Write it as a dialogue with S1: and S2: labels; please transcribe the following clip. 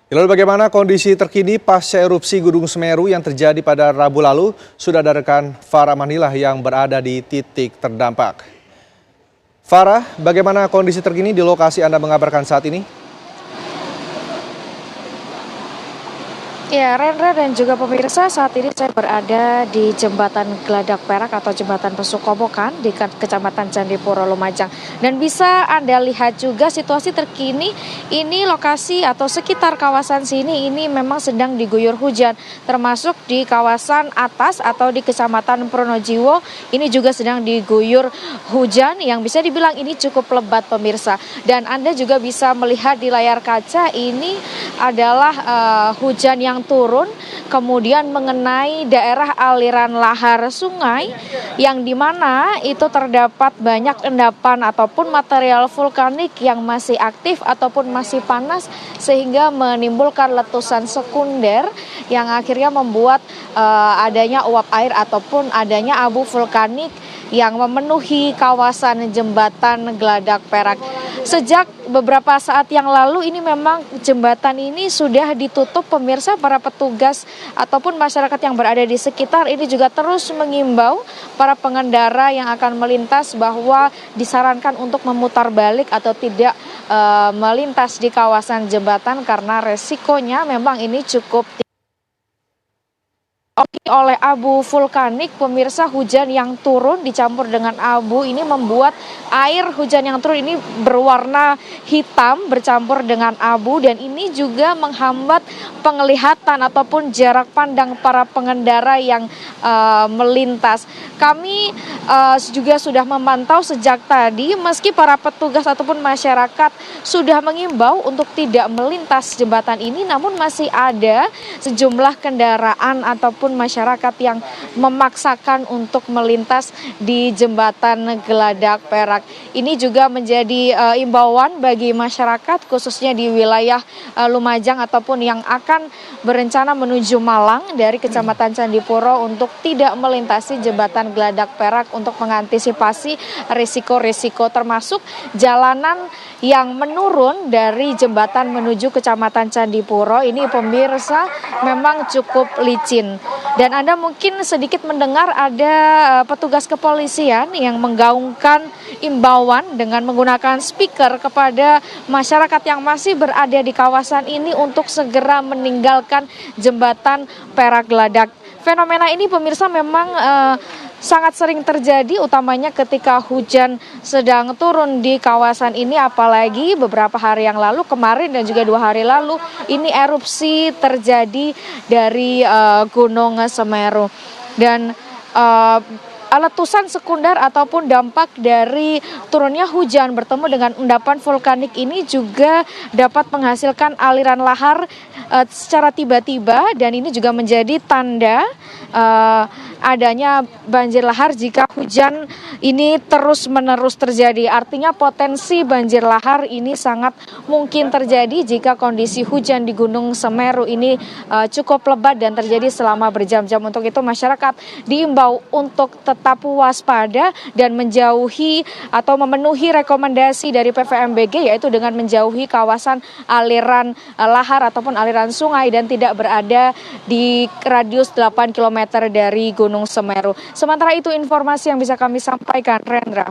S1: Lalu bagaimana kondisi terkini pasca erupsi Gunung Semeru yang terjadi pada Rabu lalu? Sudah ada rekan Farah Manilah yang berada di titik terdampak. Farah, bagaimana kondisi terkini di lokasi Anda mengabarkan saat ini?
S2: Ya, Rendra dan juga pemirsa, saat ini saya berada di Jembatan Geladak Perak atau Jembatan Pesukobokan di Kecamatan Candipuro, Lumajang. Dan bisa Anda lihat juga situasi terkini, ini lokasi atau sekitar kawasan sini ini memang sedang diguyur hujan. Termasuk di kawasan atas atau di Kecamatan Pronojiwo, ini juga sedang diguyur hujan yang bisa dibilang ini cukup lebat pemirsa. Dan Anda juga bisa melihat di layar kaca ini adalah hujan yang turun kemudian mengenai daerah aliran lahar sungai yang dimana itu terdapat banyak endapan ataupun material vulkanik yang masih aktif ataupun masih panas sehingga menimbulkan letusan sekunder yang akhirnya membuat adanya uap air ataupun adanya abu vulkanik yang memenuhi kawasan Jembatan Geladak Perak. Sejak beberapa saat yang lalu ini memang jembatan ini sudah ditutup pemirsa. Para petugas ataupun masyarakat yang berada di sekitar ini juga terus mengimbau para pengendara yang akan melintas bahwa disarankan untuk memutar balik atau tidak melintas di kawasan jembatan karena resikonya memang ini cukup oleh abu vulkanik. Pemirsa, hujan yang turun dicampur dengan abu ini membuat air hujan yang turun ini berwarna hitam bercampur dengan abu dan ini juga menghambat penglihatan ataupun jarak pandang para pengendara yang melintas. Kami juga sudah memantau sejak tadi meski para petugas ataupun masyarakat sudah mengimbau untuk tidak melintas jembatan ini, namun masih ada sejumlah kendaraan ataupun masyarakat yang memaksakan untuk melintas di Jembatan Geladak Perak. Ini juga menjadi imbauan bagi masyarakat khususnya di wilayah Lumajang ataupun yang akan berencana menuju Malang dari Kecamatan Candipuro untuk tidak melintasi Jembatan Geladak Perak untuk mengantisipasi risiko-risiko termasuk jalanan yang menurun dari jembatan menuju Kecamatan Candipuro ini pemirsa memang cukup licin. Dan Anda mungkin sedikit mendengar ada petugas kepolisian yang menggaungkan imbauan dengan menggunakan speaker kepada masyarakat yang masih berada di kawasan ini untuk segera meninggalkan Jembatan Perak Geladak. Fenomena ini pemirsa memang sangat sering terjadi utamanya ketika hujan sedang turun di kawasan ini, apalagi beberapa hari yang lalu kemarin dan juga 2 hari lalu ini erupsi terjadi dari Gunung Semeru dan letusan sekunder ataupun dampak dari turunnya hujan bertemu dengan endapan vulkanik ini juga dapat menghasilkan aliran lahar secara tiba-tiba dan ini juga menjadi tanda adanya banjir lahar jika hujan ini terus-menerus terjadi. Artinya potensi banjir lahar ini sangat mungkin terjadi jika kondisi hujan di Gunung Semeru ini cukup lebat dan terjadi selama berjam-jam. Untuk itu masyarakat diimbau untuk tetap waspada dan menjauhi atau memenuhi rekomendasi dari PVMBG yaitu dengan menjauhi kawasan aliran lahar ataupun aliran sungai dan tidak berada di radius 8 km dari Gunung Semeru. Sementara itu informasi yang bisa kami sampaikan, Rendra.